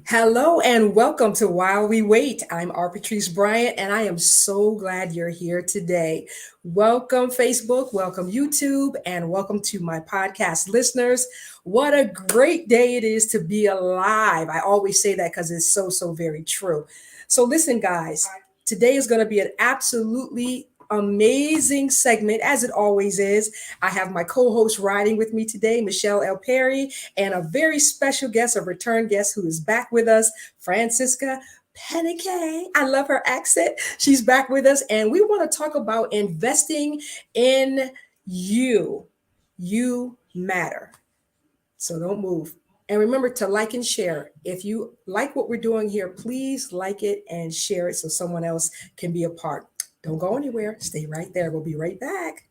Hello and welcome to While We Wait. I'm Patrice Bryant and I am so glad you're here today. Welcome, Facebook, welcome, YouTube, and welcome to my podcast listeners. What a great day it is to be alive. I always say that because it's so very true. So, listen, guys, today is going to be an absolutely amazing segment, as it always is. I have my co host riding with me today, Michelle L. Perry, and a very special guest, a return guest who is back with us, Franziska. Pannicke. I love her accent. She's back with us, and we want to talk about investing in you. You matter. So don't move. And remember to like and share. If you like what we're doing here, please like it and share it so someone else can be a part. Don't go anywhere. Stay right there. We'll be right back.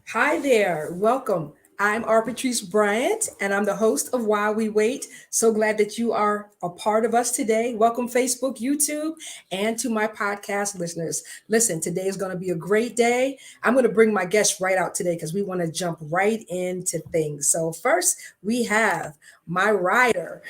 Hi there. Welcome. I'm Patrice Bryant, and I'm the host of While We Wait. So glad that you are a part of us today. Welcome, Facebook, YouTube, and to my podcast listeners. Listen, today is going to be a great day. I'm going to bring my guest right out today because we want to jump right into things. So, first, we have my rider,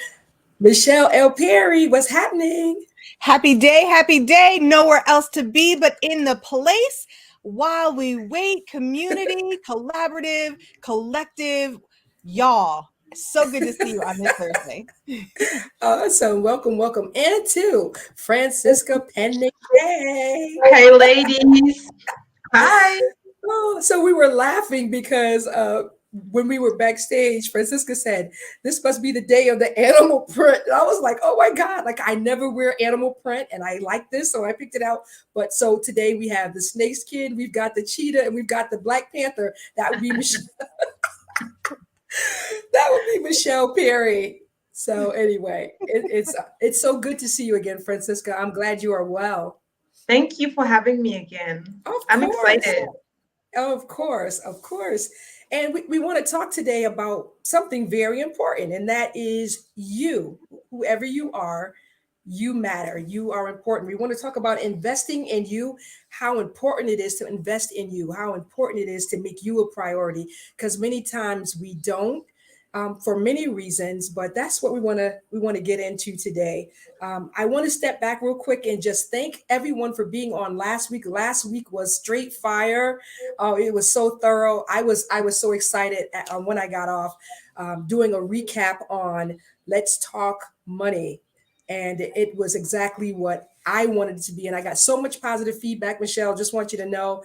Michelle L. Perry. What's happening? Happy day, nowhere else to be but in the place. While we wait, community, collaborative, collective, y'all. So good to see you on this Thursday. Awesome. Welcome. And to Franziska Pannicke. Hey, ladies. Hi. Oh, so we were laughing because when we were backstage, Francisca said, "This must be the day of the animal print." And I was like, "Oh my God, like I never wear animal print and I like this, so I picked it out." But so today we have the snake skin, we've got the cheetah, and we've got the Black Panther. That would be Michelle. That would be Michelle Perry. So anyway, it's so good to see you again, Francisca. I'm glad you are well. Thank you for having me again. Of I'm course. excited. Of course. And we want to talk today about something very important, and that is you. Whoever you are, you matter. You are important. We want to talk about investing in you, how important it is to invest in you, how important it is to make you a priority, because many times we don't. For many reasons, but that's what we want to get into today. I want to step back real quick and just thank everyone for being on last week. Last week was straight fire. Oh, it was so thorough. I was so excited when I got off doing a recap on Let's Talk Money, and it was exactly what I wanted it to be. And I got so much positive feedback, Michelle. Just want you to know.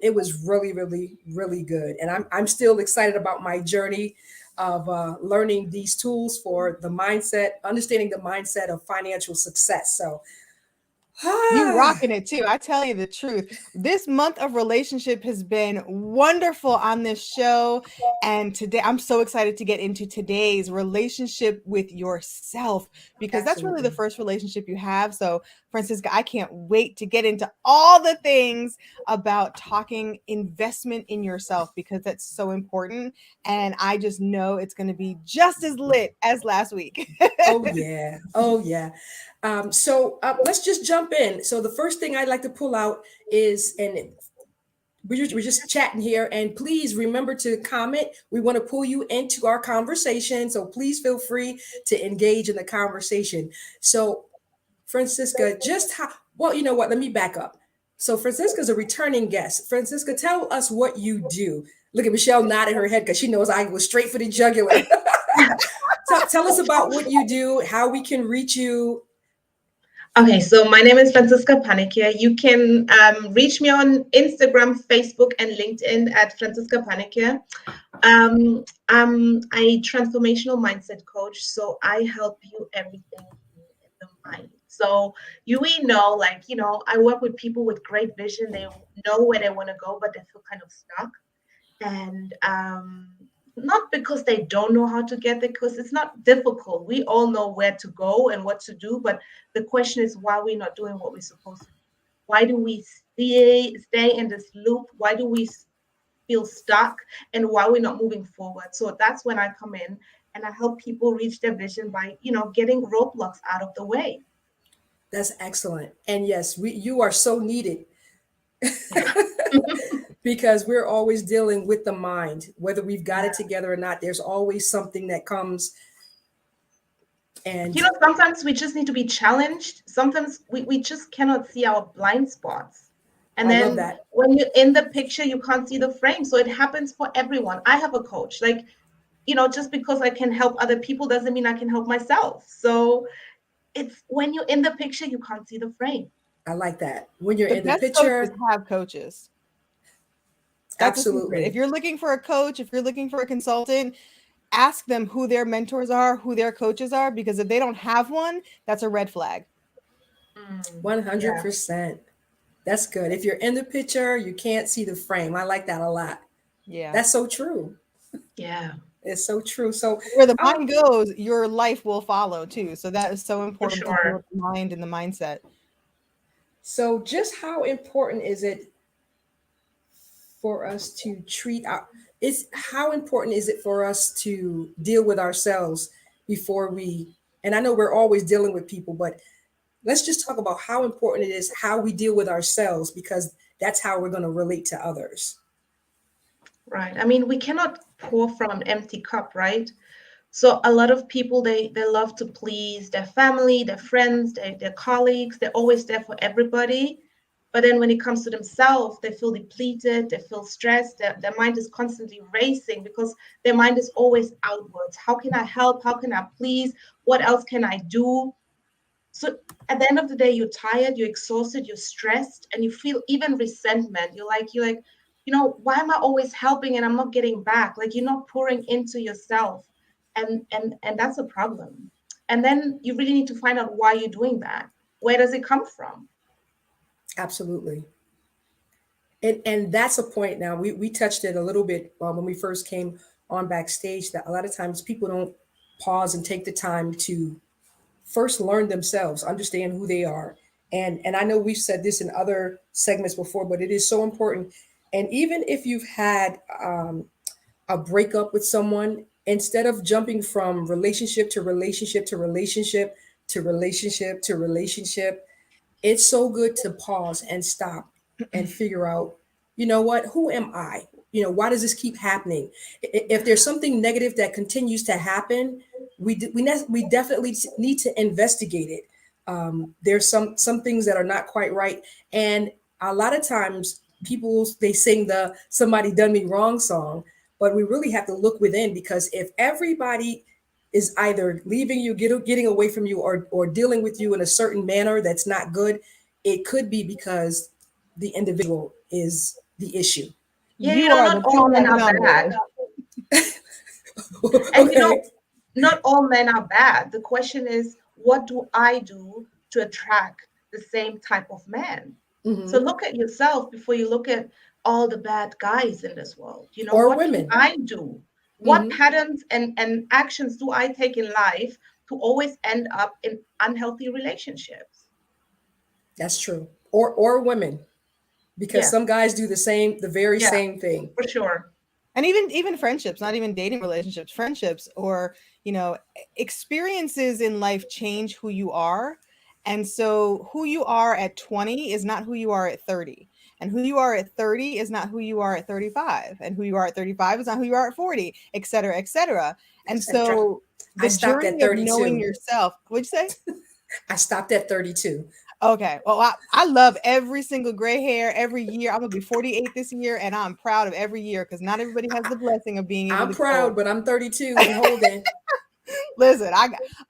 It was really good, and I'm still excited about my journey of learning these tools for the mindset, understanding the mindset of financial success. So, You rocking it too. I tell you the truth. This month of relationship has been wonderful on this show. And today I'm so excited to get into today's relationship with yourself because that's really the absolutely. first relationship you have. So, Francisca, I can't wait to get into all the things about talking investment in yourself because that's so important. And I just know it's going to be just as lit as last week. Oh yeah. Oh yeah. So let's just jump in. So the first thing I'd like to pull out is, and we're just chatting here, and please remember to comment. We want to pull you into our conversation, so please feel free to engage in the conversation. So Francisca, just how, well, you know what? Let me back up. So Francisca's a returning guest. Francisca, tell us what you do. Look at Michelle nodding her head because she knows I was straight for the jugular. Tell us about what you do, how we can reach you. Okay, so my name is Franziska Pannicke. You can reach me on Instagram, Facebook, and LinkedIn at Franziska Pannicke. I'm a transformational mindset coach, so I help you everything in the mind. So we know, I work with people with great vision. They know where they want to go, but they feel kind of stuck. And not because they don't know how to get there, because it's not difficult. We all know where to go and what to do, but the question is why we're not doing what we're supposed to do. Why do we stay in this loop? Why do we feel stuck, and why we're not moving forward? So that's when I come in and I help people reach their vision by, getting roadblocks out of the way. That's excellent. And yes, you are so needed because we're always dealing with the mind, whether we've got it together or not. There's always something that comes. And Sometimes we just need to be challenged. Sometimes we just cannot see our blind spots. And I love then that. when you're in the picture, you can't see the frame. So it happens for everyone. I have a coach. Like, just because I can help other people doesn't mean I can help myself. So it's when you're in the picture, you can't see the frame. I like that. When you're The in the best coaches picture, have coaches. That's a secret. absolutely. If you're looking for a coach, if you're looking for a consultant, ask them who their mentors are, who their coaches are, because if they don't have one, that's a red flag. 100%. That's good. If you're in the picture, you can't see the frame. I like that a lot. Yeah. That's so true. Yeah. It's so true. So where the mind goes, your life will follow too. So that is so important sure. to deal with the mind and the mindset. So just how important is it for us to how important is it for us to deal with ourselves before and I know we're always dealing with people, but let's just talk about how important it is how we deal with ourselves, because that's how we're going to relate to others. Right. I mean, we cannot pour from an empty cup, right? So a lot of people, they love to please their family, their friends, their colleagues. They're always there for everybody. But then when it comes to themselves, they feel depleted, they feel stressed, their mind is constantly racing because their mind is always outwards. How can I help? How can I please? What else can I do? So at the end of the day, you're tired, you're exhausted, you're stressed, and you feel even resentment. You're like, why am I always helping and I'm not getting back? Like you're not pouring into yourself. And that's a problem. And then you really need to find out why you're doing that. Where does it come from? Absolutely. And that's a point. Now we touched it a little bit when we first came on backstage, that a lot of times people don't pause and take the time to first learn themselves, understand who they are. And I know we've said this in other segments before, but it is so important. And even if you've had a breakup with someone, instead of jumping from relationship to relationship to relationship to relationship to relationship, it's so good to pause and stop and figure out, you know what, who am I? Why does this keep happening? If there's something negative that continues to happen, we definitely need to investigate it. There's some things that are not quite right, and a lot of times people, they sing the "somebody done me wrong" song, but we really have to look within, because if everybody is either leaving you, getting away from you, or dealing with you in a certain manner that's not good, it could be because the individual is the issue. Yeah, You are not the all common men are denominator. bad. And Okay. not all men are bad. The question is, what do I do to attract the same type of man? So Mm-hmm. look at yourself before you look at all the bad guys in this world. Or What do women. I do? What Mm-hmm. patterns and actions do I take in life to always end up in unhealthy relationships? That's true. Or women, because Yeah, some guys do the very yeah, same thing. for sure. And even friendships, not even dating relationships, friendships, or experiences in life change who you are. And so who you are at 20 is not who you are at 30, and who you are at 30 is not who you are at 35, and who you are at 35 is not who you are at 40, et cetera, et cetera. And Etc. so I the stopped at journey of knowing 32. yourself, what'd you say? I stopped at 32. Okay. Well, I love every single gray hair every year. I'm gonna be 48 this year, and I'm proud of every year, because not everybody has the blessing of being able I'm to get old. proud, but I'm 32 and holding. Listen,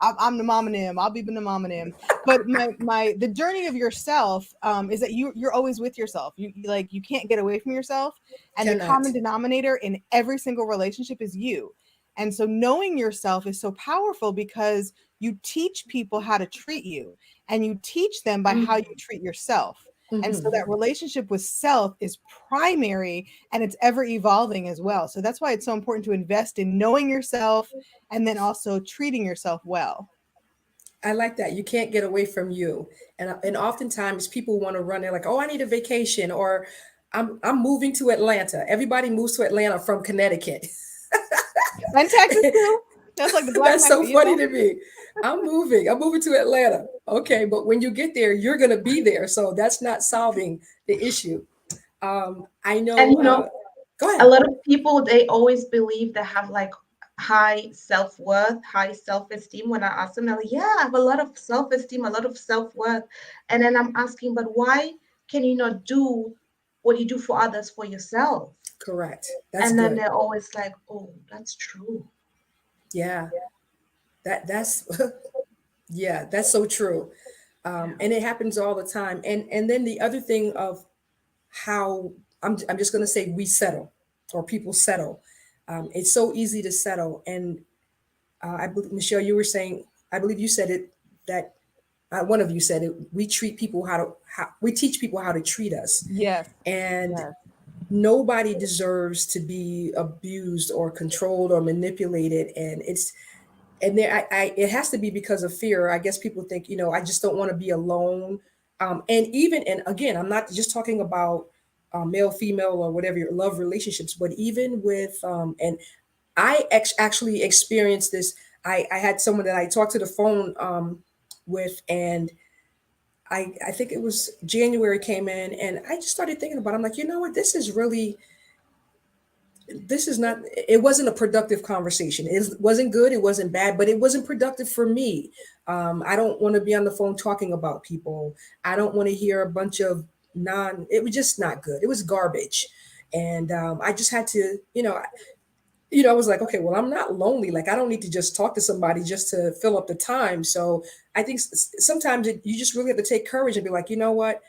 I'm the mom and him. I'll be the mom and him. But the journey of yourself is that you're always with yourself. You can't get away from yourself, and the Cannot. common denominator in every single relationship is you. And so knowing yourself is so powerful, because you teach people how to treat you, and you teach them by how you treat yourself. And so that relationship with self is primary and it's ever evolving as well. So that's why it's so important to invest in knowing yourself and then also treating yourself well. I like that. You can't get away from you. And oftentimes people want to run there like, oh, I need a vacation, or I'm moving to Atlanta. Everybody moves to Atlanta from Connecticut. And Texas too. That's like the black That's so market, funny to me. I'm moving. I'm moving to Atlanta. Okay, but when you get there, you're gonna be there. So that's not solving the issue. I And know. you know, Go a ahead. lot of people, they always believe they have like high self-worth, high self-esteem. When I ask them, they're like, yeah, I have a lot of self-esteem, a lot of self-worth. And then I'm asking, but why can you not do what you do for others for yourself? Correct. That's And then good. they're always like, oh, that's true. Yeah. That's yeah. That's so true. And it happens all the time. And then the other thing of how I'm just gonna say we settle, or people settle. It's so easy to settle. And I believe, Michelle, you were saying, I believe you said it, that one of you said it. We treat people how we teach people how to treat us, Yes. and Yes. nobody deserves to be abused or controlled or manipulated. And it has to be because of fear. I guess people think, I just don't want to be alone. And again, I'm not just talking about male, female, or whatever your love relationships, but even with and actually experienced this. I had someone that I talked to the phone with, and I think it was January came in, and I just started thinking about it. I'm like, you know what, this is not, it wasn't a productive conversation. It wasn't good, it wasn't bad, but it wasn't productive for me. I don't want to be on the phone talking about people. I don't want to hear a bunch of it was just not good. It was garbage. And I just had to, I was like, okay, well, I'm not lonely. Like, I don't need to just talk to somebody just to fill up the time. So I think sometimes you just really have to take courage and be like, you know what,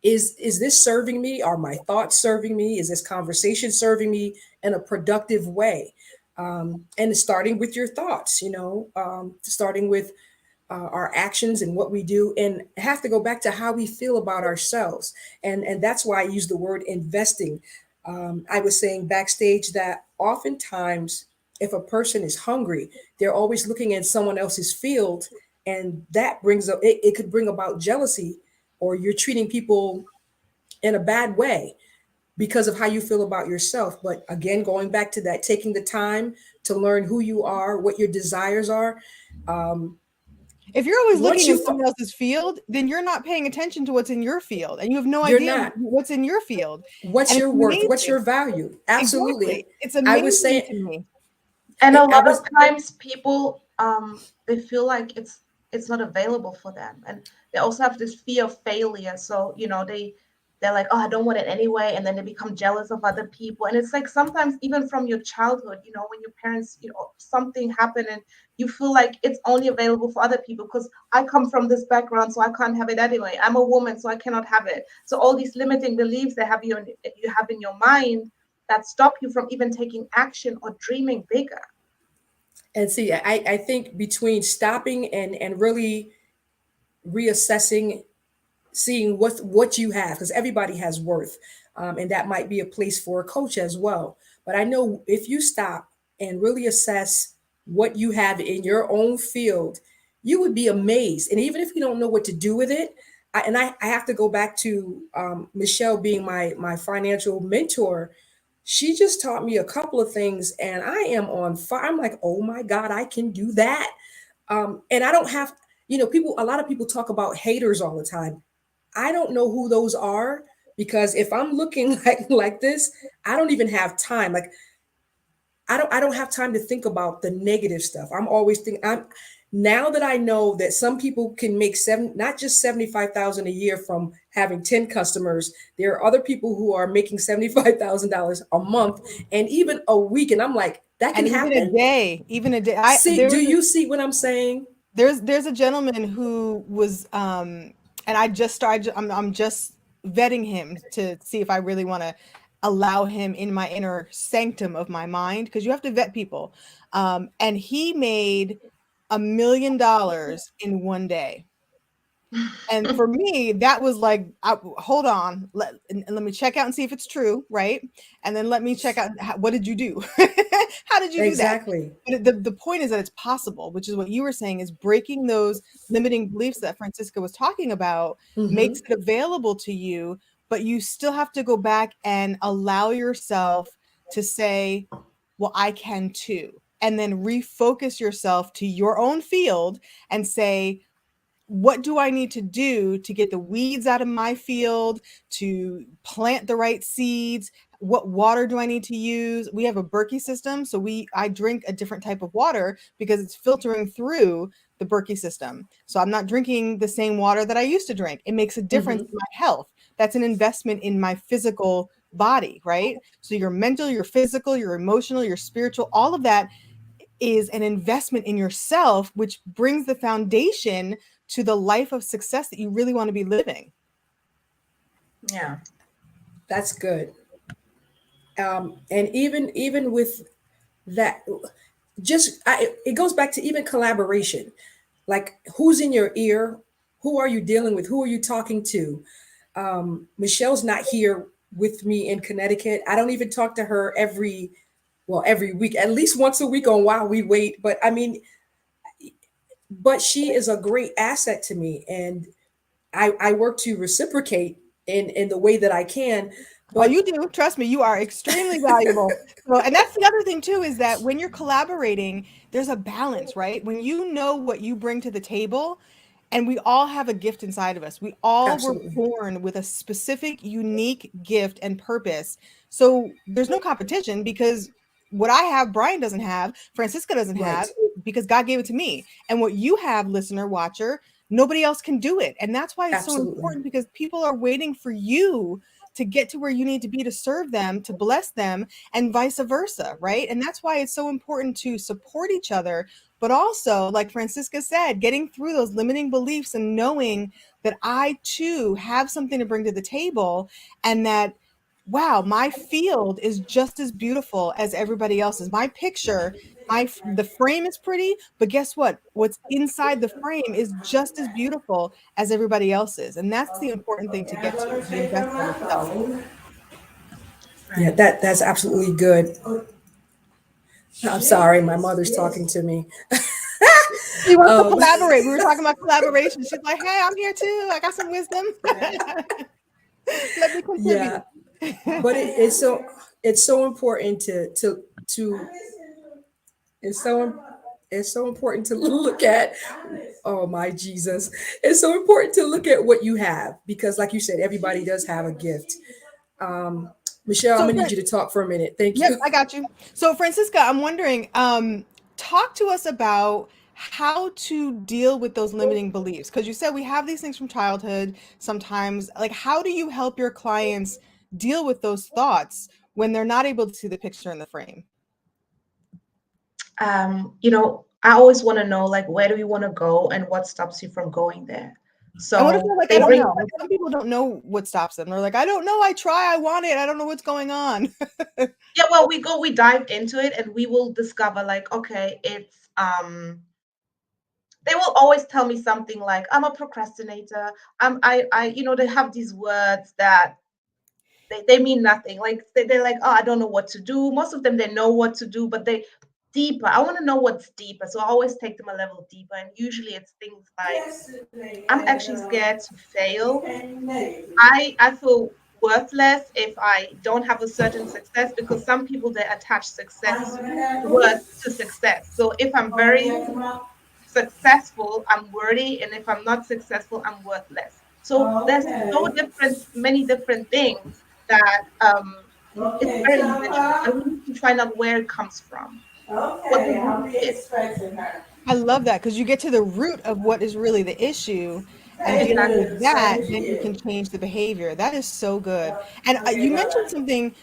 is this serving me? Are my thoughts serving me? Is this conversation serving me in a productive way? And starting with your thoughts, starting with our actions and what we do, and have to go back to how we feel about ourselves. And that's why I use the word investing. I was saying backstage that oftentimes, if a person is hungry, they're always looking at someone else's field, and that brings up it could bring about jealousy, or you're treating people in a bad way because of how you feel about yourself. But again, going back to that, taking the time to learn who you are, what your desires are. Um, If you're always once looking you in someone else's field, then you're not paying attention to what's in your field and you have no you're idea not, what's in your field. what's And it's your worth, what's amazing. your value? Absolutely. Exactly. It's I was amazing saying, to me. And a I lot was of times people, they feel like it's not available for them, and they also have this fear of failure. So they're like, oh, I don't want it anyway, and then they become jealous of other people. And it's like sometimes even from your childhood, when your parents, something happened, and you feel like it's only available for other people because I come from this background, so I can't have it anyway. I'm a woman, so I cannot have it. So all these limiting beliefs you have in your mind that stop you from even taking action or dreaming bigger. and see, I think between stopping and really reassessing, seeing what you have, because everybody has worth, and that might be a place for a coach as well. But I know if you stop and really assess what you have in your own field, you would be amazed. And even if you don't know what to do with it, I have to go back to Michelle being my financial mentor. She just taught me a couple of things, and I am on fire. I'm like, oh my God, I can do that. And I don't have, a lot of people talk about haters all the time. I don't know who those are, because if I'm looking like this, I don't even have time. Like, I don't have time to think about the negative stuff. I'm always thinking, I'm now that I know that some people can make not just 75,000 a year from having 10 customers. There are other people who are making $75,000 a month and even a week. And I'm like, that can And happen. even a day. See, do you see what I'm saying? There's a gentleman who was and I just started I'm just vetting him to see if I really want to allow him in my inner sanctum of my mind, because you have to vet people. And he made $1 million in one day. And for me, that was like, hold on, let me check out and see if it's true, right? And then let me check out, what did you do? How did you do that? Exactly. But the point is that it's possible, which is what you were saying, is breaking those limiting beliefs that Franziska was talking about makes it available to you, but you still have to go back and allow yourself to say, well, I can too. And then refocus yourself to your own field and say, what do I need to do to get the weeds out of my field, to plant the right seeds? What water do I need to use? We have a Berkey system, so I drink a different type of water because it's filtering through the Berkey system. So I'm not drinking the same water that I used to drink. It makes a difference in my health. That's an investment in my physical body, right? So your mental, your physical, your emotional, your spiritual, all of that is an investment in yourself, which brings the foundation to the life of success that you really want to be living. Yeah, That's good. And even with that, it goes back to even collaboration. Like, who's in your ear? Who are you dealing with? Who are you talking to? Michelle's not here with me in Connecticut. I don't even talk to her every week, at least once a week on While We Wait. But I mean, but she is a great asset to me, and I work to reciprocate in the way that I can. Oh, But you do. Trust me, you are extremely valuable. So, and that's the other thing too, is that when you're collaborating, there's a balance, right? When you know what you bring to the table, and we all have a gift inside of us. We all were absolutely born with a specific, unique gift and purpose. So there's no competition, because what I have, Brian doesn't have, Franziska doesn't right, have, because God gave it to me. And what you have, listener, watcher, nobody else can do it. And that's why it's so absolutely. important, because people are waiting for you to get to where you need to be to serve them, to bless them, and vice versa, right? And that's why it's so important to support each other, but also, like Franziska said, getting through those limiting beliefs and knowing that I too have something to bring to the table, and that, wow, my field is just as beautiful as everybody else's. My picture, the frame is pretty, but guess what? What's inside the frame is just as beautiful as everybody else's. And that's the important thing to get to, the investment itself. Yeah, that's absolutely good. I'm sorry, my mother's talking to me. She wants to um, collaborate. We were talking about collaboration. She's like, hey, I'm here too. I got some wisdom. Let me yeah, contribute. but it's so important to it's so it's so important to look at. Oh my Jesus, it's so important to look at what you have, because like you said, everybody does have a gift. um Michelle, I'm So, gonna need you to talk for a minute. Thank yep, you. I got you. So, Franziska, I'm wondering, talk to us about how to deal with those limiting beliefs. Because you said we have these things from childhood sometimes. Like, how do you help your clients deal with those thoughts when they're not able to see the picture in the frame? I always want to know, like, where do you want to go and what stops you from going there. And what if So they're like, I they don't bring, know? Like, some people don't know what stops them. They're like, I don't know. I try. I want it. I don't know what's going on. yeah, well, we dive into it and we will discover, like, okay, they will always tell me something like, I'm a procrastinator. They have these words that they mean nothing. Like they're like, oh, I don't know what to do. Most of them, they know what to do, but they deeper. I want to know what's deeper. So I always take them a level deeper. And usually it's things like, I'm actually scared to fail. I feel worthless if I don't have a certain success, because some people, they attach success, worth to success. So if I'm very successful, I'm worthy, and if I'm not successful, I'm worthless. So there's many different things that it's very individual, and we need to find out where it comes from, what the root is. I love that, because you get to the root of what is really the issue, and dealing Exactly. with that, then you can change the behavior. That is so good. And you mentioned something,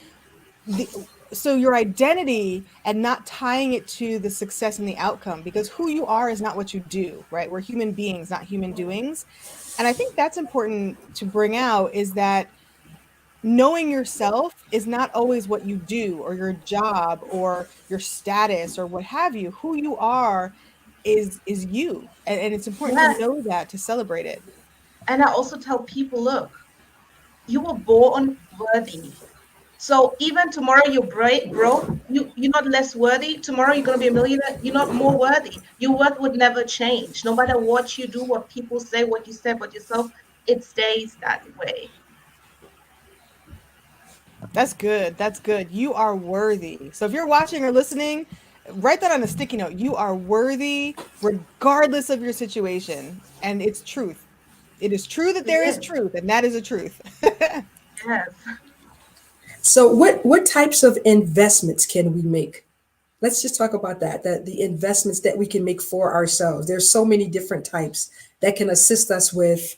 the, so your identity, and not tying it to the success and the outcome, because who you are is not what you do, right? We're human beings, not human doings. And I think that's important to bring out, is that knowing yourself is not always what you do, or your job, or your status, or what have you. Who you are is you, and it's important to Yes. know that, to celebrate it. And I also tell people, look, you were born worthy. So even tomorrow you're broke, you're not less worthy. Tomorrow you're going to be a millionaire, you're not more worthy. Your worth would never change. No matter what you do, what people say, what you say about yourself, it stays that way. That's good. That's good. You are worthy. So if you're watching or listening, write that on a sticky note. You are worthy regardless of your situation. And it's truth. It is true that It there is is. truth, and that is a truth. Yes. So what types of investments can we make? Let's just talk about that, the investments that we can make for ourselves. There's so many different types that can assist us with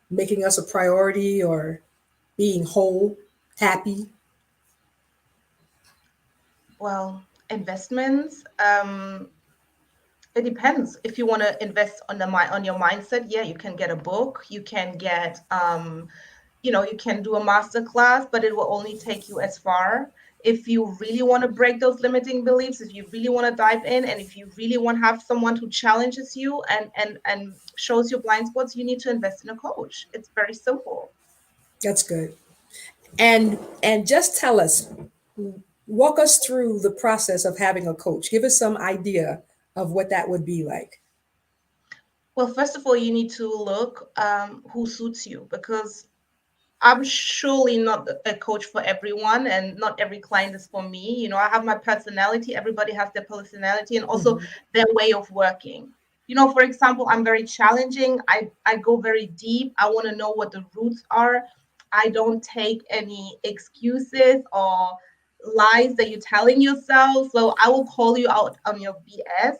making us a priority or being whole, happy. Well, investments, it depends. If you want to invest on your mindset, yeah, you can get a book, you can get you can do a master class, but it will only take you as far. If you really want to break those limiting beliefs, if you really want to dive in, and if you really want to have someone who challenges you and shows your blind spots, you need to invest in a coach. It's very simple. That's good. And just tell us, walk us through the process of having a coach. Give us some idea of what that would be like. Well, first of all, you need to look who suits you, because I'm surely not a coach for everyone, and not every client is for me. I have my personality. Everybody has their personality and also Mhm. their way of working. For example, I'm very challenging. I go very deep. I want to know what the roots are. I don't take any excuses or lies that you're telling yourself. So I will call you out on your BS.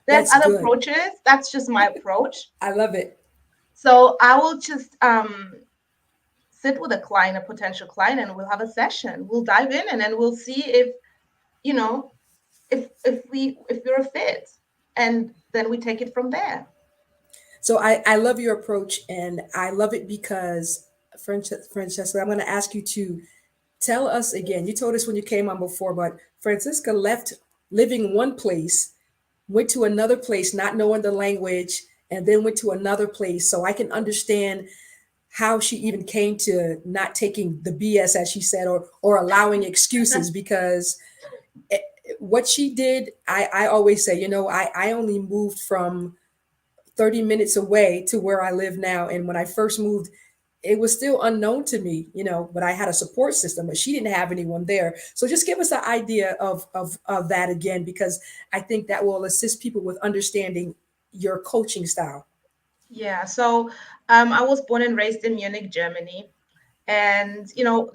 There's That's other good. approaches. That's just my approach. I love it. So I will just sit with a client, a potential client, and we'll have a session. We'll dive in, and then we'll see if you know if we're a fit, and then we take it from there. So I love your approach, and I love it because Francesca, I'm going to ask you to tell us again. You told us when you came on before, but Francisca left living one place, went to another place, not knowing the language, and then went to another place. So I can understand how she even came to not taking the BS, as she said, or allowing excuses, because what she did, I always say, I only moved from 30 minutes away to where I live now. And when I first moved, it was still unknown to me, but I had a support system, but she didn't have anyone there. So just give us an idea of that again, because I think that will assist people with understanding your coaching style. Yeah. So I was born and raised in Munich, Germany. And,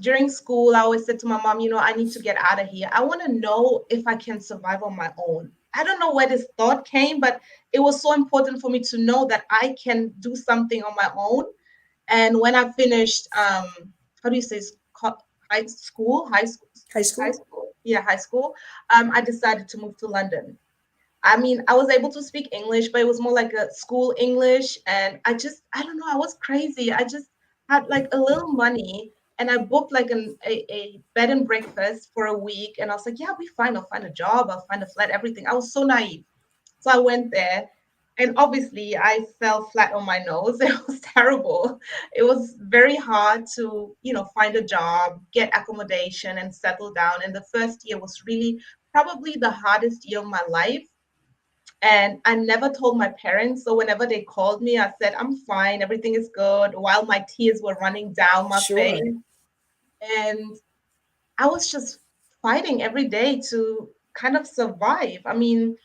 during school, I always said to my mom, I need to get out of here. I want to know if I can survive on my own. I don't know where this thought came, but it was so important for me to know that I can do something on my own. And when I finished, how do you say, high school, high school, High high school? school, yeah, high school, I decided to move to London. I mean, I was able to speak English, but it was more like a school English. And I don't know, I was crazy. I just had like a little money, and I booked like a bed and breakfast for a week. And I was like, yeah, I'll be fine. I'll find a job. I'll find a flat, everything. I was so naive. So I went there, and obviously I fell flat on my nose. It was terrible. It was very hard to, find a job, get accommodation, and settle down. And the first year was really probably the hardest year of my life, and I never told my parents. So whenever they called me, I said, I'm fine, everything is good, while my tears were running down my face. Sure. And I was just fighting every day to kind of survive. I mean,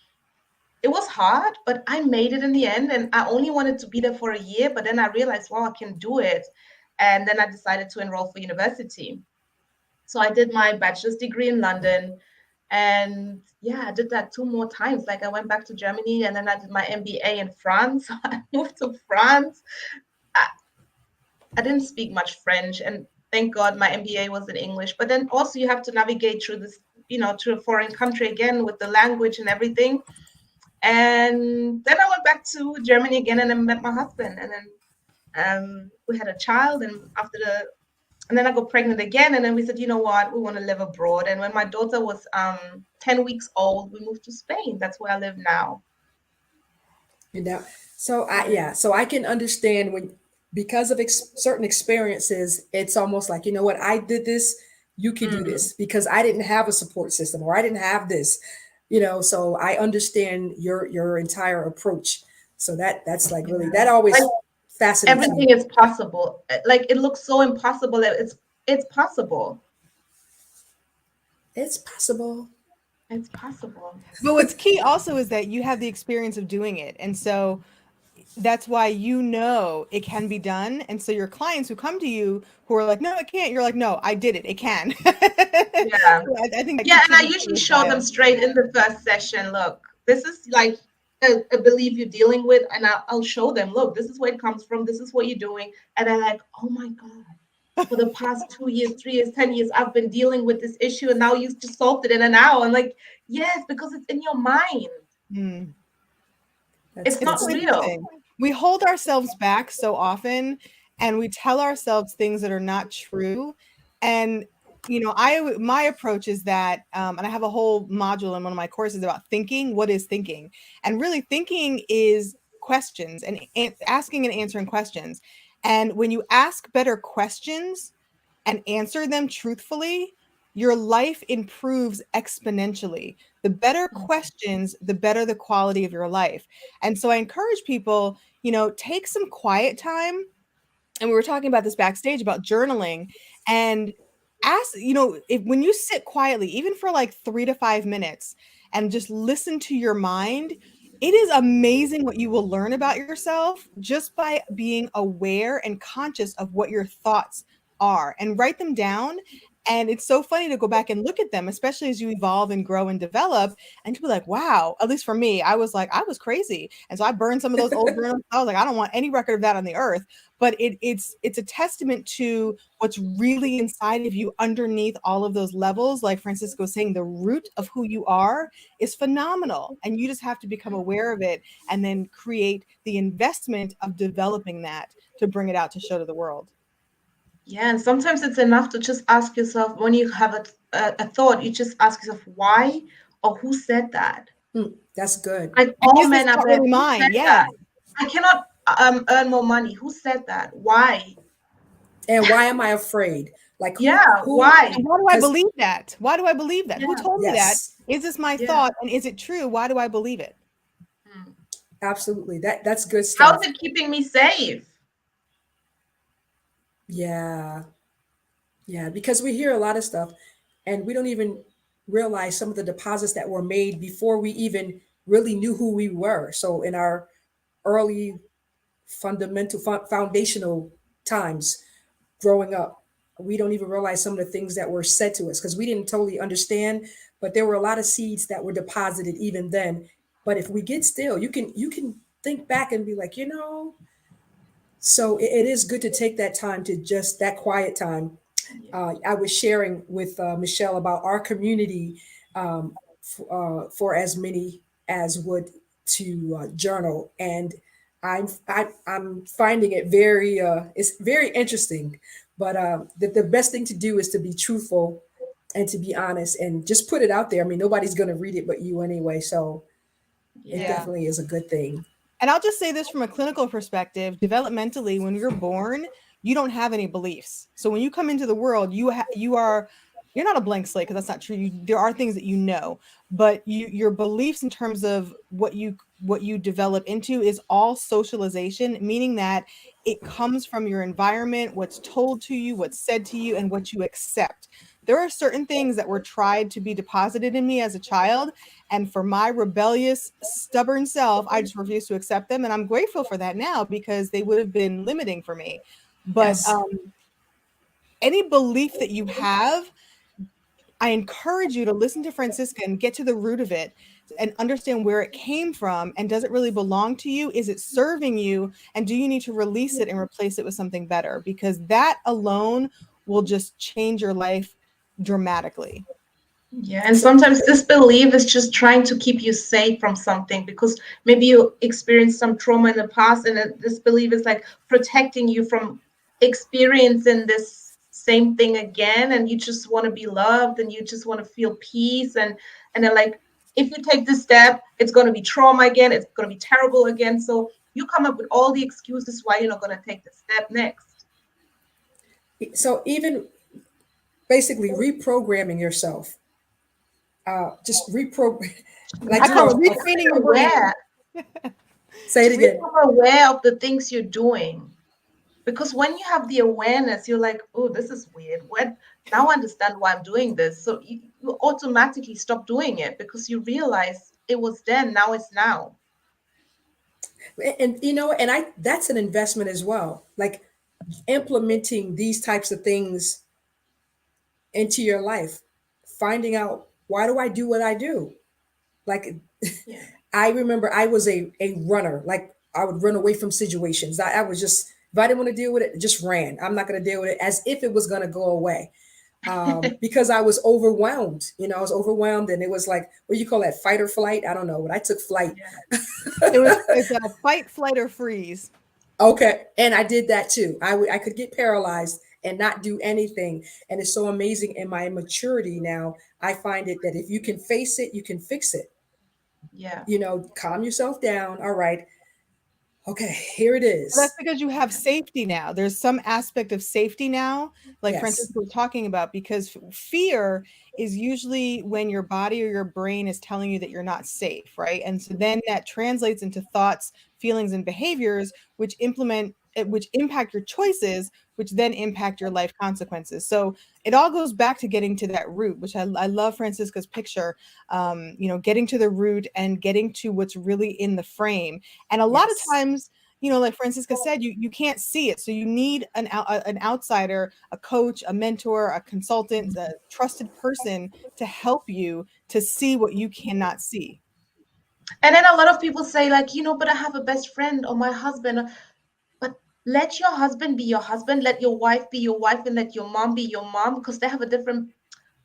it was hard, but I made it in the end. And I only wanted to be there for a year, but then I realized, wow, I can do it. And then I decided to enroll for university. So I did my bachelor's degree in London. And yeah, I did that two more times. Like I went back to Germany, and then I did my MBA in France. So I moved to France. I, I didn't speak much French, and thank God my MBA was in English. But then also you have to navigate through this, to a foreign country again with the language and everything. And then I went back to Germany again, and then met my husband. And then we had a child, and then I got pregnant again. And then we said, you know what, we want to live abroad. And when my daughter was 10 weeks old, we moved to Spain. That's where I live now. You know, so I can understand when, because of certain experiences, it's almost like, you know what, I did this, you can do Mm, this because I didn't have a support system or I didn't have this, so I understand your entire approach. So that's like really, yeah. that Like always fascinates me. everything is possible. Like it looks so impossible that it's possible. It's possible. It's possible. But what's key also is that you have the experience of doing it. And so that's why it can be done. And so your clients who come to you who are like, no, it can't, you're like, no, I did it. It can. Yeah. So I think that Yeah, and I contributes to usually your show them style. straight in the first session. Look, this is like a belief you're dealing with, and I'll show them. Look, this is where it comes from. This is what you're doing, and they're like, "Oh my god!" For the past 2 years, 3 years, 10 years, I've been dealing with this issue, and now you just solved it in an hour. I'm like, yes, because it's in your mind. Hmm. That's It's It's good not so stuff. real. interesting. We hold ourselves back so often and we tell ourselves things that are not true. And my approach is that, and I have a whole module in one of my courses about thinking. What is thinking? And really, thinking is questions and asking and answering questions. And when you ask better questions and answer them truthfully, your life improves exponentially. The better questions, the better the quality of your life. And so I encourage people, take some quiet time. And we were talking about this backstage about journaling, and if when you sit quietly, even for like 3 to 5 minutes, and just listen to your mind, it is amazing what you will learn about yourself just by being aware and conscious of what your thoughts are, and write them down. And it's so funny to go back and look at them, especially as you evolve and grow and develop, and to be like, wow, at least for me, I was like, I was crazy. And so I burned some of those old journals. I was like, I don't want any record of that on the earth. But it's a testament to what's really inside of you underneath all of those levels. Like Francisco was saying, the root of who you are is phenomenal, and you just have to become aware of it and then create the investment of developing that to bring it out to show to the world. Yeah, and sometimes it's enough to just ask yourself when you have a thought, you just ask yourself why or who said that. That's good. Like And all is this men are not bad. really Who said mine? Yeah. that? I cannot earn more money. Who said that? Why? And why am I afraid? Like Yeah, who, why? And why do I because believe that? Why do I believe that? Who Yeah, told me that? yes, Is this my yeah. thought? And is it true? Why do I believe it? Hmm. absolutely. That's good How is stuff. it keeping me safe? Yeah. Yeah, because we hear a lot of stuff and we don't even realize some of the deposits that were made before we even really knew who we were. So in our early fundamental foundational times growing up, we don't even realize some of the things that were said to us because we didn't totally understand, but there were a lot of seeds that were deposited even then. But if we get still, you can think back and be like, so it is good to take that time, to just that quiet time. Yeah. I was sharing with Michelle about our community, for as many as would to journal, and I'm finding it very it's very interesting. But the best thing to do is to be truthful and to be honest and just put it out there. I mean, nobody's going to read it but you anyway, so it Yeah. Yeah. definitely is a good thing. And I'll just say this from a clinical perspective, developmentally, when you're born, you don't have any beliefs. So when you come into the world, you're not a blank slate, because that's not true. There are things that but your beliefs in terms of what you develop into is all socialization, meaning that it comes from your environment, what's told to you, what's said to you, and what you accept. There are certain things that were tried to be deposited in me as a child, and for my rebellious, stubborn self, I just refused to accept them. And I'm grateful for that now, because they would have been limiting for me. But Yes. any belief that you have, I encourage you to listen to Francisca and get to the root of it and understand where it came from. And does it really belong to you? Is it serving you? And do you need to release it and replace it with something better? Because that alone will just change your life dramatically. Yeah, and So sometimes this belief is just trying to keep you safe from something because maybe you experienced some trauma in the past, and this belief is like protecting you from experiencing this same thing again, and you just want to be loved and you just want to feel peace, and then like if you take this step, it's going to be trauma again. It's going to be terrible again. So you come up with all the excuses why you're not going to take the step next. So even basically reprogramming yourself, just reprogram, like I call it do retraining your brain. say it again. Become aware of the things you're doing. Because when you have the awareness, you're like, oh, this is weird. What? Now I understand why I'm doing this. So you automatically stop doing it because you realize it was then, now it's now. And and that's an investment as well. Like implementing these types of things into your life, finding out why do I do what I do? Like Yeah. I remember I was a runner. Like I would run away from situations. I was just, if I didn't want to deal with it, just ran. I'm not going to deal with it as if it was going to go away. Because I was overwhelmed. I was overwhelmed, and it was like, what do you call that, fight or flight? I don't know, but I took flight. Yeah. It's a fight, flight, or freeze. Okay, and I did that too. I could get paralyzed and not do anything, and it's so amazing. In my maturity now, I find it that if you can face it, you can fix it. Yeah. Calm yourself down. All right, okay, here it Well, that's is. because you have safety now. There's some aspect of safety now, like Yes, Francisco was talking about, because fear is usually when your body or your brain is telling you that you're not safe, right? And so then that translates into thoughts, feelings, and behaviors, which impact your choices, which then impact your life consequences. So it all goes back to getting to that root, which I love Francisca's picture, getting to the root and getting to what's really in the frame. And a lot of yes. times, like Francisca said, you can't see it. So you need an outsider, a coach, a mentor, a consultant, a trusted person to help you to see what you cannot see. And then a lot of people say, like, but I have a best friend or my husband. But let your husband be your husband, let your wife be your wife, and let your mom be your mom, because they have a different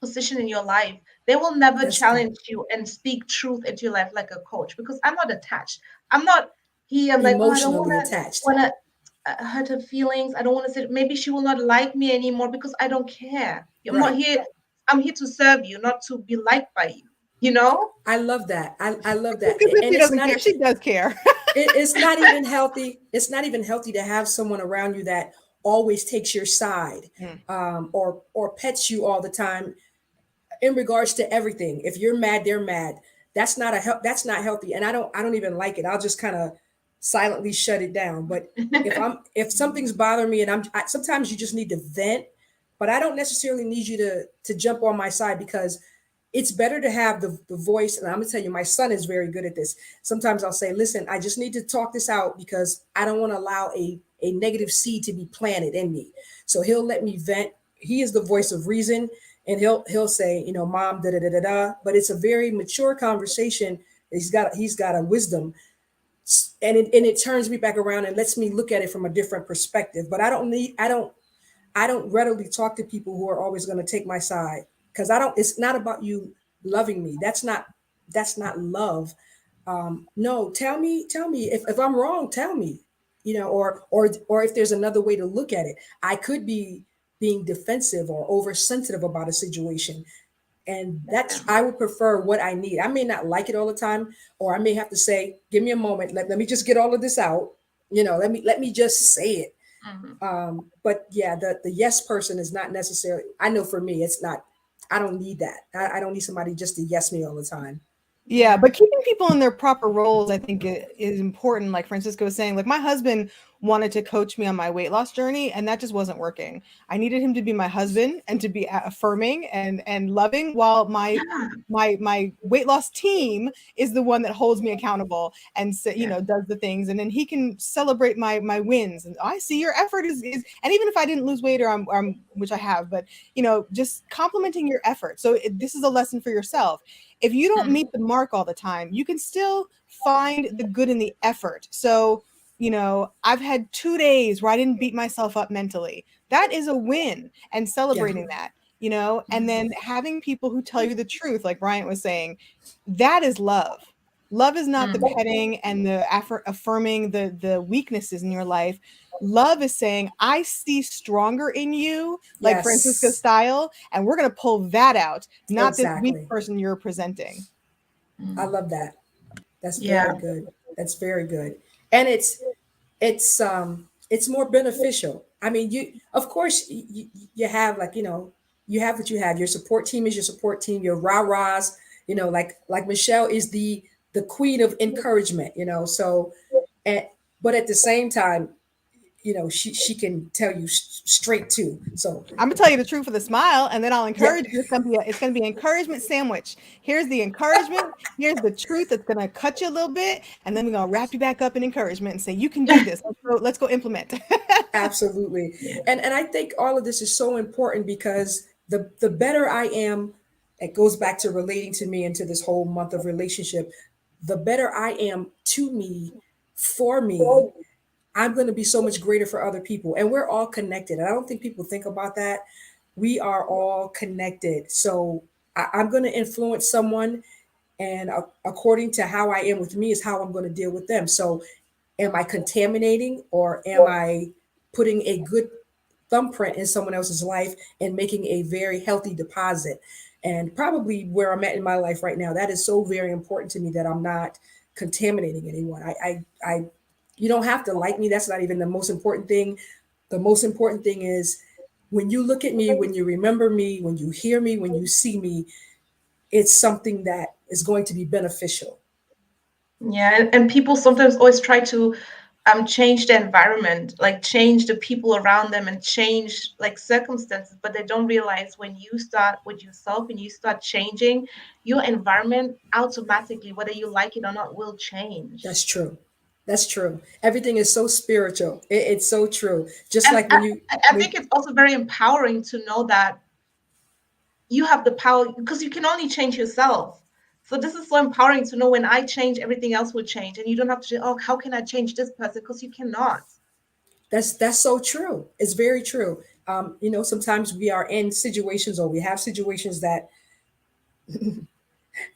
position in your life. They will never That's true. challenge you and speak truth into your life like a coach, because I'm not attached. I'm not here. I'm like, oh, I don't Emotionally attached. want to hurt her feelings. I don't want to say maybe she will not like me anymore, because I don't care. I'm not Right. here. I'm here to serve you, not to be liked by you. You know? I love that. I love that. Because if And she doesn't care, she does care. it's not even healthy. It's not even healthy to have someone around you that always takes your side, Mm. or pets you all the time in regards to everything. If you're mad, they're mad. That's not healthy, and I don't even like it. I'll just kind of silently shut it down. But if something's bothering me, and sometimes you just need to vent, but I don't necessarily need you to jump on my side, because it's better to have the voice. And I'm gonna tell you, my son is very good at this. Sometimes I'll say, listen, I just need to talk this out because I don't want to allow a negative seed to be planted in me. So he'll let me vent. He is the voice of reason, and he'll say, mom, da da da da da. But it's a very mature conversation. He's got a wisdom, and it turns me back around and lets me look at it from a different perspective. But I don't readily talk to people who are always going to take my side, because I don't. It's not about you loving me. That's not love. No, tell me if I'm wrong. Tell me, or if there's another way to look at it. I could be being defensive or oversensitive about a situation, and that's, I would prefer what I need. I may not like it all the time, or I may have to say, give me a moment, let me just get all of this out. Let me just say it. Mhm. But yeah, the yes person is not necessarily, I know for me, it's not, I don't need that. I don't need somebody just to yes me all the time. Yeah, Yeah. but keeping people in their proper roles, I think, is important. Like Francisco was saying, like my husband wanted to coach me on my weight loss journey, and that just wasn't working. I needed him to be my husband and to be affirming and loving, while Yeah. my weight loss team is the one that holds me accountable and Yeah. does the things, and then he can celebrate my wins. And I see your effort is, and even if I didn't lose weight, or I'm which I have, but just complimenting your effort. So this is a lesson for yourself. If you don't meet Mhm. the mark all the time, you can still find the good in the effort. So, I've had 2 days where I didn't beat myself up mentally. That is a win, and Yeah. celebrating that, and then having people who tell you the truth, like Bryant was saying, that is love. Love is not the Mhm. petting and the affirming the weaknesses in your life. Love is saying, I see stronger in you, like Francisco Yes, style, and we're going to pull that out, not this weak exactly. person you're presenting. I love that. That's Yeah. very good. That's very good. And it's more beneficial. I mean, you of course you have, like, you have what you have. Your support team is your support team. Your rah-rahs, like Michelle is the queen of encouragement. So, and but at the same time, she can tell you straight too. So I'm gonna tell you the truth with a smile, and then I'll yeah, encourage you. It's gonna be an encouragement sandwich. Here's the encouragement. Here's the truth. That's gonna cut you a little bit, and then we're gonna wrap you back up in encouragement and say you can do this. Let's go implement. absolutely. Yeah. And I think all of this is so important because the better I am, it goes back to relating to me into this whole month of relationship. The better I am to me, for me, I'm going to be so much greater for other people. And we're all connected. And I don't think people think about that. We are all connected. So I'm going to influence someone, and according to how I am with me is how I'm going to deal with them. So am I contaminating, or am I putting a good thumbprint in someone else's life and making a very healthy deposit? And probably where I'm at in my life right now, that is so very important to me, that I'm not contaminating anyone. You don't have to like me. That's not even the most important thing. The most important thing is, when you look at me, when you remember me, when you hear me, when you see me, it's something that is going to be beneficial. Yeah, and people sometimes always try to change the environment, like change the people around them and change like circumstances, but they don't realize when you start with yourself and you start changing, your environment automatically, whether you like it or not, will change. That's true. That's true. Everything is so spiritual. It's so true. Just And like when you I when think it's also very empowering to know that you have the power because you can only change yourself. So this is so empowering to know when I change, everything else will change. And you don't have to say, oh, how can I change this person? Because you cannot. that's so true. It's very true. Sometimes we are in situations, or we have situations that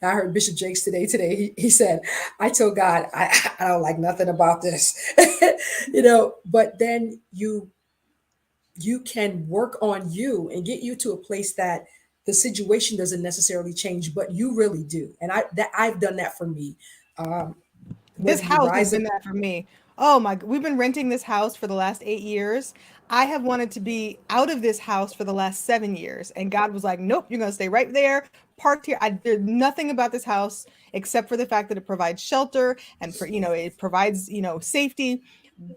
I heard Bishop Jakes today. He said, I told God, I don't like nothing about this. But then you can work on you and get you to a place that the situation doesn't necessarily change, but you really do. And I've done that for me. Um, This whether you house has rise up, been that for me. Oh my, we've been renting this house for the last 8 years. I have wanted to be out of this house for the last 7 years. And God was like, nope, you're going to stay right there, parked here. There's nothing about this house except for the fact that it provides shelter and it provides, safety.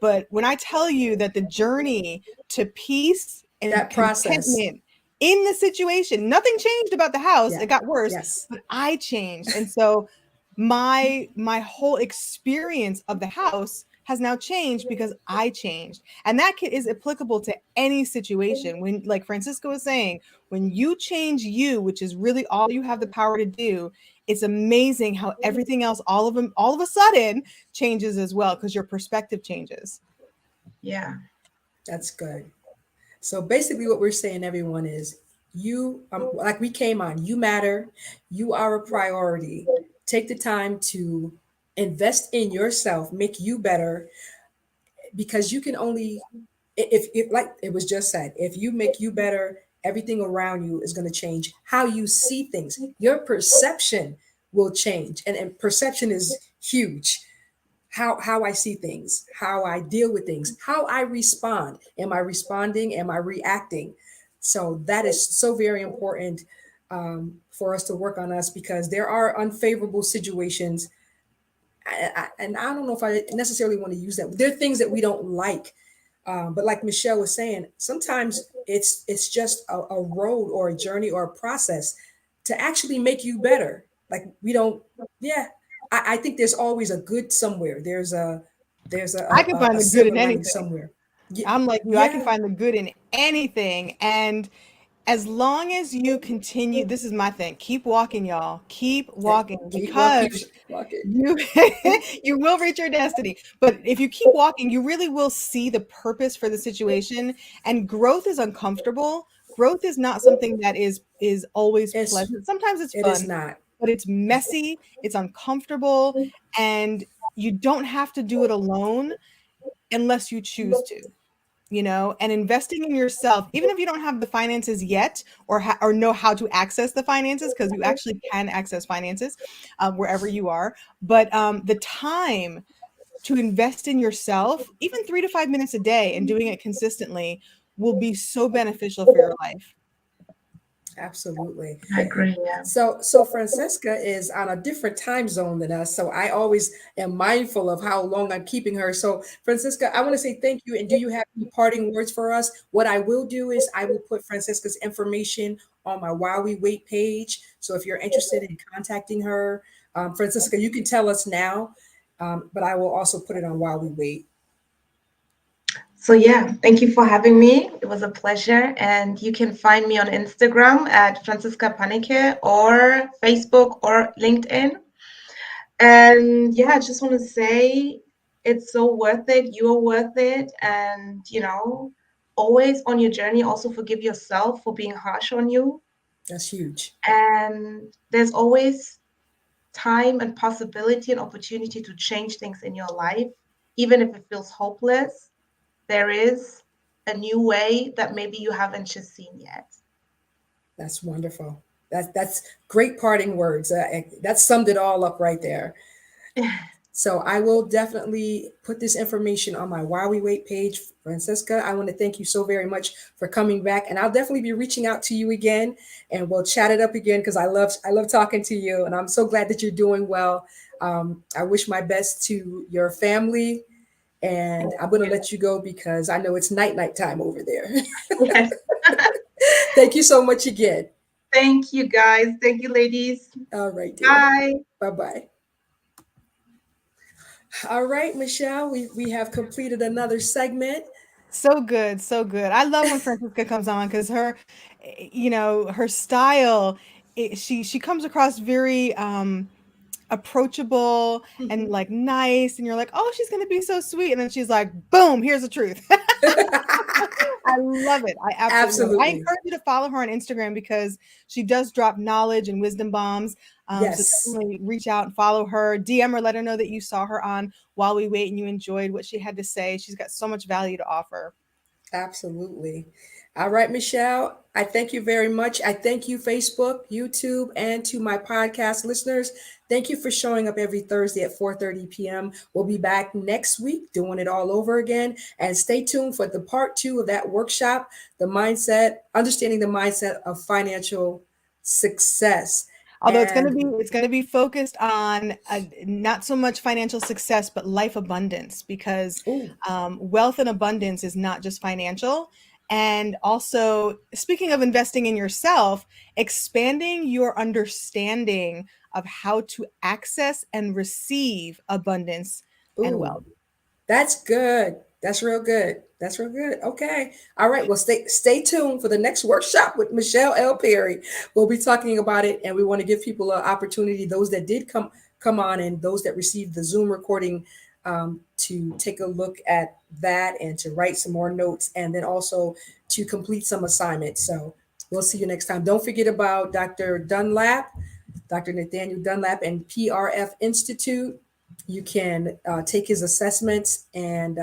But when I tell you that the journey to peace and that process, contentment in the situation, nothing changed about the house. yeah, It got worse, yes, but I changed. And so my whole experience of the house has now changed because I changed. And that is applicable to any situation. When, like Francisco was saying, when you change you, which is really all you have the power to do, it's amazing how everything else, all of a sudden changes as well because your perspective changes. Yeah. that's good. So basically, what we're saying, everyone, is you, like we came on, you matter, you are a priority. Take the time to invest in yourself, make you better, because you can only, if like it was just said, if you make you better, everything around you is going to change. How you see things, your perception will change, and perception is huge. How I see things, how I deal with things, how I respond. Am I responding? Am I reacting? So that is so very important, for us to work on us, because there are unfavorable situations. And I don't know if I necessarily want to use that. There are things that we don't like, but like Michelle was saying, sometimes it's just a road or a journey or a process to actually make you better. Like we don't, yeah. I think there's always a good somewhere. There's I can a find the good silver in lining anything. somewhere. Yeah, I'm like you, I can yeah. find the good in anything. And as long as you continue, this is my thing. Keep walking, y'all. Keep walking Keep walking, because walking. you you will reach your destiny. But if you keep walking, you really will see the purpose for the situation. And growth is uncomfortable. Growth is not something that is always It's pleasant. Sometimes it's it is fun, not. but it's messy, it's uncomfortable, and you don't have to do it alone unless you choose to. and investing in yourself, even if you don't have the finances yet or know how to access the finances, because you actually can access finances wherever you are. But the time to invest in yourself, even 3 to 5 minutes a day and doing it consistently will be so beneficial for your life. Absolutely. I agree. Yeah. So Franziska is on a different time zone than us. So I always am mindful of how long I'm keeping her. So Franziska, I want to say thank you. And do you have any parting words for us? What I will do is I will put Franziska's information on my While We Wait page. So if you're interested in contacting her, Franziska, you can tell us now. But I will also put it on While We Wait. So yeah, thank you for having me. It was a pleasure. And you can find me on Instagram at Franziska Pannicke or Facebook or LinkedIn. And yeah, I just want to say it's so worth it. You are worth it. And, always on your journey, also forgive yourself for being harsh on you. That's huge. And there's always time and possibility and opportunity to change things in your life, even if it feels hopeless. There is a new way that maybe you haven't just seen yet. That's wonderful. That's great parting words. That summed it all up right there. So I will definitely put this information on my While We Wait page. Franziska, I want to thank you so very much for coming back, and I'll definitely be reaching out to you again, and we'll chat it up again because I love talking to you, and I'm so glad that you're doing well. I wish my best to your family, and I'm going to let you go because I know it's night time over there. Yes. Thank you so much again. Thank you, guys. Thank you, ladies. All right, dear. Bye. Bye bye. All right, Michelle, we have completed another segment. So good, so good. I love when Francisca comes on because her style, she comes across very approachable and like nice, and you're like, oh, she's gonna be so sweet, and then she's like, boom, here's the truth. I love it. I absolutely love it. I Absolutely. encourage you to follow her on Instagram because she does drop knowledge and wisdom bombs. So Yes, definitely reach out and follow her, DM her, let her know that you saw her on While We Wait and you enjoyed what she had to say. She's got so much value to offer. absolutely. All right, Michelle, I thank you very much. I thank you, Facebook, YouTube, and to my podcast listeners. Thank you for showing up every Thursday at 4:30 p.m. We'll be back next week doing it all over again. And stay tuned for the part 2 of that workshop, understanding the mindset of financial success. Although And it's gonna be focused on not so much financial success, but life abundance, because oh, wealth and abundance is not just financial. And also, speaking of investing in yourself, expanding your understanding of how to access and receive abundance and ooh. wealth. That's good. That's real good. That's real good. Okay. All right. Well, stay tuned for the next workshop with Michelle L. Perry. We'll be talking about it, and we want to give people an opportunity, those that did come on and those that received the Zoom recording, to take a look at that and to write some more notes, and then also to complete some assignments. So we'll see you next time. Don't forget about Dr. Nathaniel Dunlap, and PRF Institute. You can take his assessments, and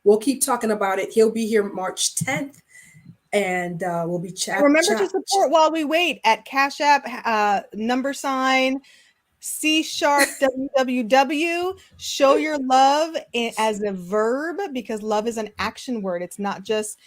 we'll keep talking about it. He'll be here March 10th, and we'll be Remember to support While We Wait at Cash App, #, C# WWW. Show your love as a verb, because love is an action word. It's not just,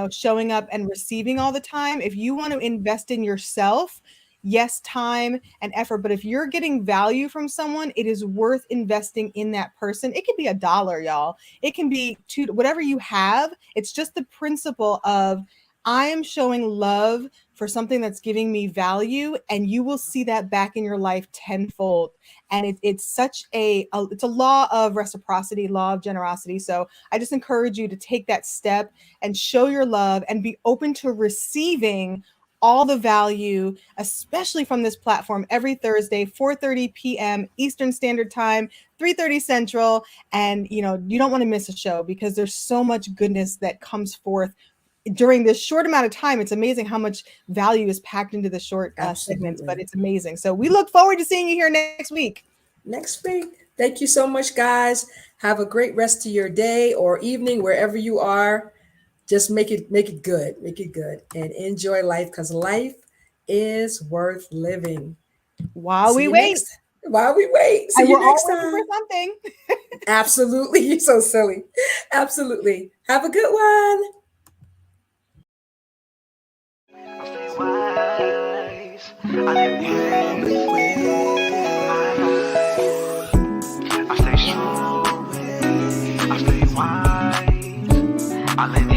showing up and receiving all the time. If you want to invest in yourself, yes, time and effort, but if you're getting value from someone, it is worth investing in that person. It could be $1, y'all. It can be two, whatever you have. It's just the principle of, I am showing love for something that's giving me value, and you will see that back in your life tenfold. And it's such it's a law of reciprocity, law of generosity. So I just encourage you to take that step and show your love and be open to receiving all the value, especially from this platform, every Thursday, 4:30 p.m. Eastern Standard Time, 3:30 Central. And you don't want to miss a show, because there's so much goodness that comes forth during this short amount of time. It's amazing how much value is packed into the short segments, but it's amazing. So we look forward to seeing you here next week. Next week. Thank you so much, guys. Have a great rest of your day or evening, wherever you are. Just make it good. Make it good and enjoy life, because life is worth living. While See we you wait, next. While we wait. See and you we're all next waiting for time. something. Absolutely. You're so silly. Absolutely. Have a good one. I stay strong, I stay wise, I live